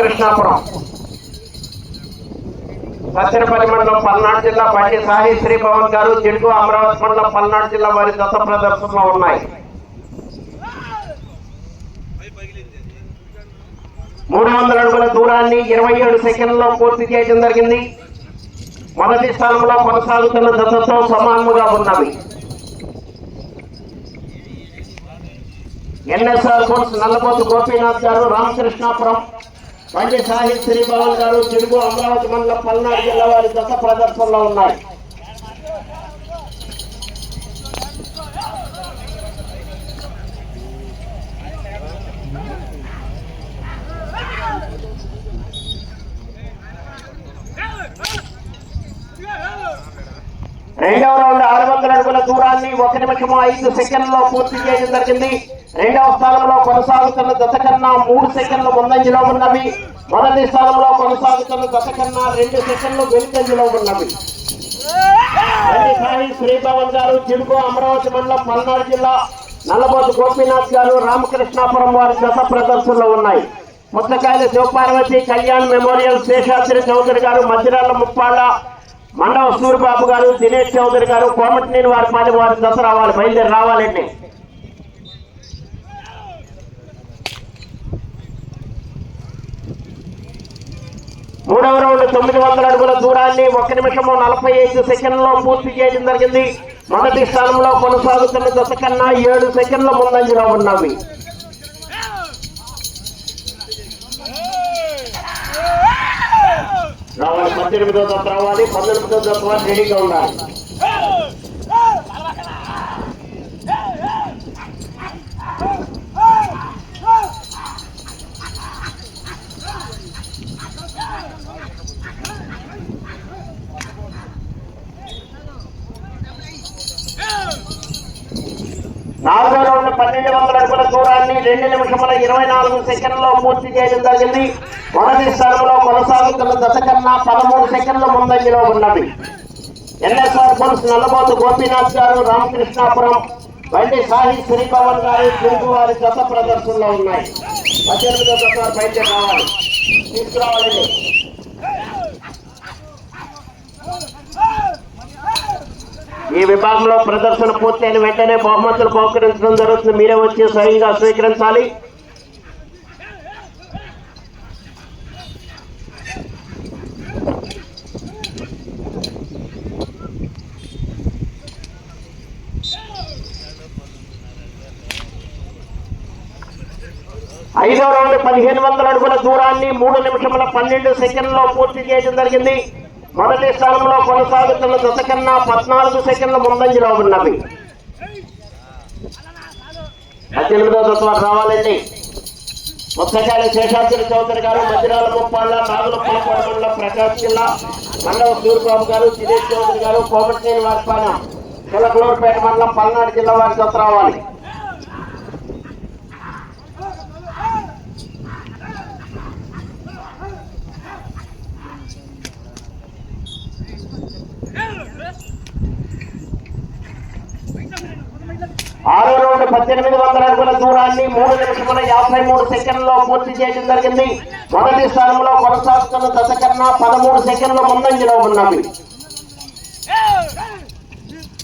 రామకృష్ణాపురం సత్యనపల్లి మండలం పల్నాడు జిల్లా బండి సాయి శ్రీభవన్ గారు జిడుగు అమరావతి మండలం పల్నాడు జిల్లా వారి దశ ప్రదర్శనలో ఉన్నాయి. 300 అడుగుల దూరాన్ని 27 సెకండ్లలో పూర్తి చేయడం జరిగింది. మొదటి స్థానంలో కొనసాగుతున్న దశతో సమానముగా ఉన్నవి. ఎన్ఎస్ఆర్ కోర్స్ నల్లబోతు గోపీనాథ్ గారు రామకృష్ణాపురం, బండి సాయి శ్రీభవన్ గారు జిడుగు అమరావతి మండలం పల్నాడు జిల్లా వారి దశ ప్రదర్శనలో ఉన్నాయి. రెండవ రౌండ్ 600 అడుగుల దూరాన్ని 1 నిమిషం 5 సెకండ్లలో పూర్తి చేయడం జరిగింది. రెండవ స్థానంలో కొనసాగుతున్న దశ కన్నా 3 సెకండ్లు ముందంజలో ఉన్నవి. మొదటి స్థానంలో కొనసాగుతున్న దశ కన్నా 2 సెకండ్లు వెనుకంజలో ఉన్నవి. సాయి శ్రీభవన్ గారు జిడుగు అమరావతి మండలం పల్నాడు జిల్లా, నల్లబోతు గోపీనాథ్ గారు రామకృష్ణాపురం వారి దశ ప్రదర్శనలో ఉన్నాయి. ముత్తకాయల శివపార్వతి కళ్యాణ్ మెమోరియల్ శేషాద్రి చౌదరి గారు, మధ్యరాల ముప్పాళ్ళ మండవ సూరిబాబు గారు, దినేష్ చౌదరి గారు, కోమటినేని వారి పాలి వారి దశ రావాలి, బయలుదేరి రావాలండి. మూడవ రౌండ్ 900 అడుగుల దూరాన్ని 1 నిమిషం 45 సెకండ్లలో పూర్తి చేయడం జరిగింది. మొదటి స్థానంలో కొనసాగుతున్న దశ కన్నా 7 సెకండ్ల ముందంజలో ఉన్నవి. రావాలి 18వ దశ రావాలి, 19వ దశ రెడీగా ఉండాలి. నాలుగో రౌండ్ 1200 అడుగుల దూరాన్ని 2 నిమిషముల 24 సెకండ్లలో పూర్తి చేయడం జరిగింది. మొదటి స్థానంలో కొనసాగుతున్న దశ కన్నా 13 సెకండ్ల ముందంజలో ఉన్నవి. ఎన్ఎస్ఆర్ కోర్స్ నల్లబోతు గోపీనాథ్ గారు రామకృష్ణాపురం, బండి సాయి శ్రీభవన్ గారు జిడుగు వారి దశ ప్రదర్శనలో ఉన్నాయి. 18వ దశ బయలుదేరి రావాలి, తీసుకురావాలండి. ఈ విభాగంలో ప్రదర్శన పూర్తయిన వెంటనే బహుమతులు బహుకరించడం జరుగుతుంది. మీరే వచ్చి స్వయంగా స్వీకరించాలి. ఐదో రౌండ్ 1500 అడుగుల దూరాన్ని 3 నిమిషముల 12 సెకండ్లలో పూర్తి చేయడం జరిగింది. మొదటి స్థానంలో కొనసాగుతున్న దశ కన్నా 14 సెకండ్ల ముందంజలో ఉన్నవి. 18వ దశ రావాలండి. ముత్తకాయల శేషాద్రి చౌదరి గారు, మధ్యరాల ముప్పాళ్ళ నాగులపల్లి మండలం ప్రకాశం జిల్లా, మండవ సూరిబాబు గారు, దినేష్ చౌదరి గారు, కోమటినేని వారిపాలెం చిలకలూరుపేట మండలం పల్నాడు జిల్లా వారి దశ రావాలి. ఆరో రౌండ్ 1800 అడుగుల దూరాన్ని 3 నిమిషముల 53 సెకండ్లలో పూర్తి చేయడం జరిగింది. మొదటి స్థానంలో కొనసాగుతున్న దశ కన్నా 13 సెకండ్ల ముందంజలో ఉన్నవి.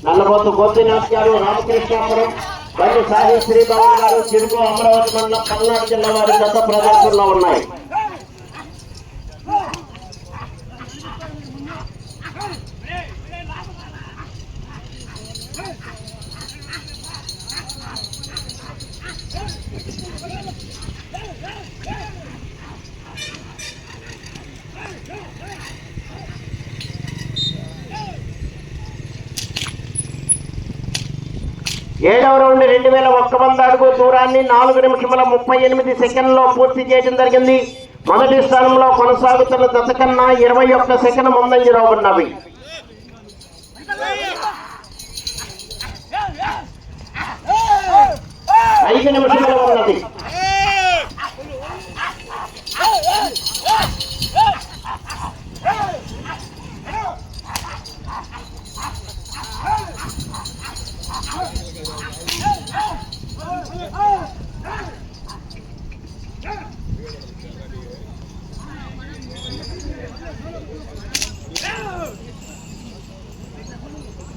నల్లబోతు గోపీనాథ్ గారు రామకృష్ణాపురం, బండి సాయి శ్రీభవన్ గారు జిడుగు అమరావతి మండలం పల్నాడు జిల్లా వారి దశ ప్రదర్శనలో ఉన్నాయి. ఏడవ రౌండ్ 2100 అడుగు దూరాన్ని 4 నిమిషముల 38 సెకండ్లలో పూర్తి చేయడం జరిగింది. మొదటి స్థానంలో కొనసాగుతున్న దశ కన్నా 21 సెకండ్ ముందంజలో ఉన్నవి. 5 నిమిషాలు ఉన్నది.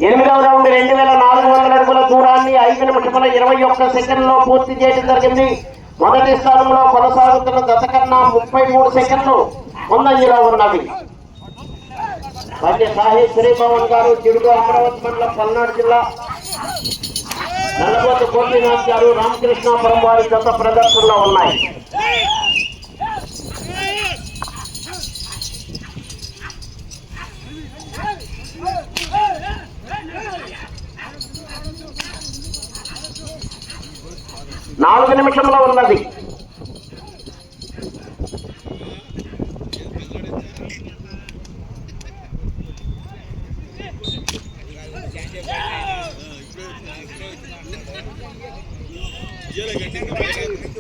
8వ రౌండ్ 2400 అడుగుల దూరాన్ని 5 నిమిషముల 21 సెకండ్లో పూర్తి చేయడం జరిగింది. మొదటి స్థానంలో కొనసాగుతున్న జత కన్నా 33 సెకండ్లు ముందంజలో ఉన్నవి. బండి సాహి శ్రీభవన్ గారు, చిడుగు, అమరావతి మండలం, పల్నాడు జిల్లా. నల్లబోతు గోపీనాథ్ గారు, రామకృష్ణాపురం వారి జత ప్రదర్శనలో ఉన్నాయి. నాలుగు నిమిషంలో ఉన్నది.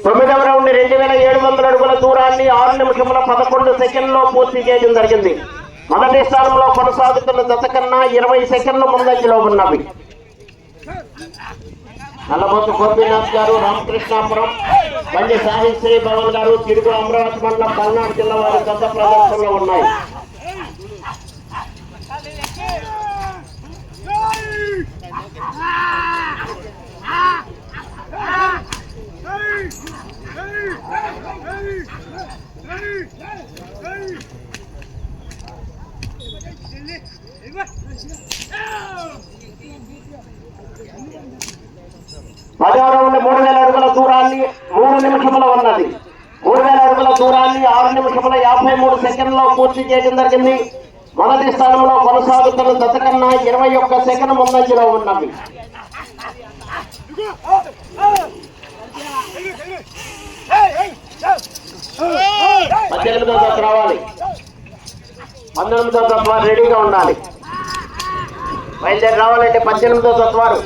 తొమ్మిదవ రౌండ్ 2700 అడుగుల దూరాన్ని 6 నిమిషముల 11 సెకండ్లో పూర్తి చేయడం జరిగింది. మొదటి స్థానంలో కొనసాగుతున్న జత కన్నా 20 సెకండ్ల ముందంజలో ఉన్నవి. నల్లబోతు గోపీనాథ్ గారు, రామకృష్ణాపురం, బండి సాహి శ్రీభవన్ గారు, చిడుగు, అమరావతి మండలం, పల్నాడు జిల్లా వారి జత ప్రదర్శనలో ఉన్నాయి. పదవ రౌండ్ 3000 అడుగుల దూరాన్ని 3 నిమిషముల ఉన్నది. 3000 అడుగుల దూరాన్ని 6 నిమిషముల 53 సెకండ్లో పూర్తి చేయడం జరిగింది. మొదటి స్థానంలో కొనసాగుతున్న జత కన్నా 21 సెకండ్ ముందంజలో ఉన్నవి. 18వ జత రావాలి. 19వ జత వారు రెడీగా ఉండాలి. బయలుదేరి రావాలంటే 18వ జత వారు.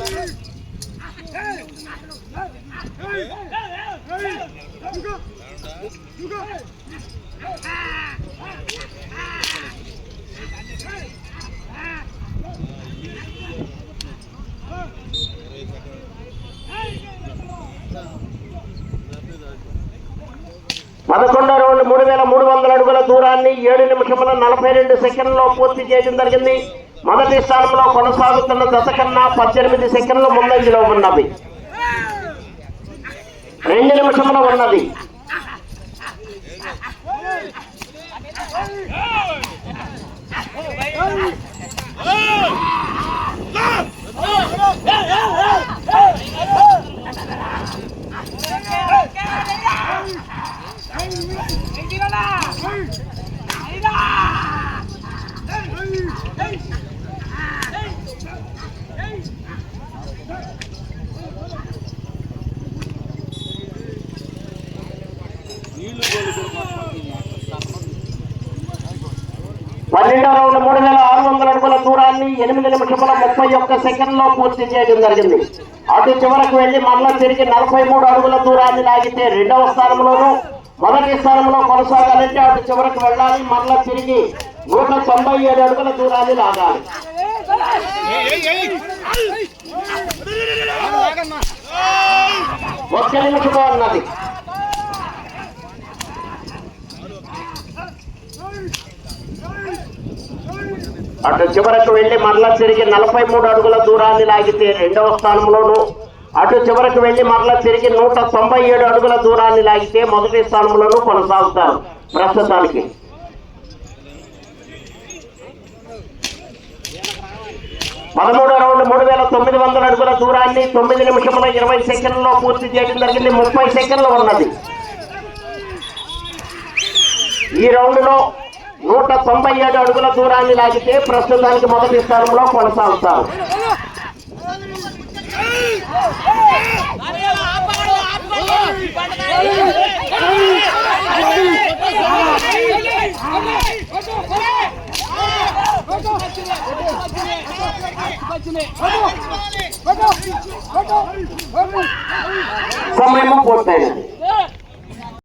పదకొండవ రౌండ్ 3300 అడుగుల దూరాన్ని 7 నిమిషముల 42 సెకండ్లో పూర్తి చేయడం జరిగింది. మొదటి స్థానంలో కొనసాగుతున్న జత కన్నా 18 సెకండ్ల ముందంజలో ఉన్నవి. 2 నిమిషముల ఉన్నది. పన్నెండవ రౌండ్ 3600 అడుగుల దూరాన్ని 8 నిమిషముల 31 సెకండ్లో పూర్తి చేయడం జరిగింది. అటు చివరకు వెళ్లి మరలా తిరిగి 43 అడుగుల దూరాన్ని లాగితే రెండవ స్థానంలోనూ, మొదటి స్థానంలో కొనసాగాలంటే అటు చివరకు వెళ్ళాలి. మరలా తిరిగి 197 అడుగుల దూరాన్ని లాగాలి. 1 నిమిషం అన్నది. అటు చివరకు వెళ్లి మరలా తిరిగి 43 అడుగుల దూరాన్ని లాగితే రెండవ స్థానంలోను, అటు చివరకు వెళ్లి మరలా తిరిగి 197 అడుగుల దూరాన్ని లాగితే మొదటి స్థానంలోనూ కొనసాగుతారు. ప్రస్తుతానికి 13వ రౌండ్ 3900 అడుగుల దూరాన్ని 9 నిమిషముల 20 సెకండ్లో పూర్తి చేయడం జరిగింది. 30 సెకండ్లు ఉన్నది. ఈ రౌండ్ లో 197 అడుగుల దూరాన్ని లాగితే ప్రస్తుతానికి మొదటి స్థానంలో కొనసాగుతారు. సమయం పూర్తయినది.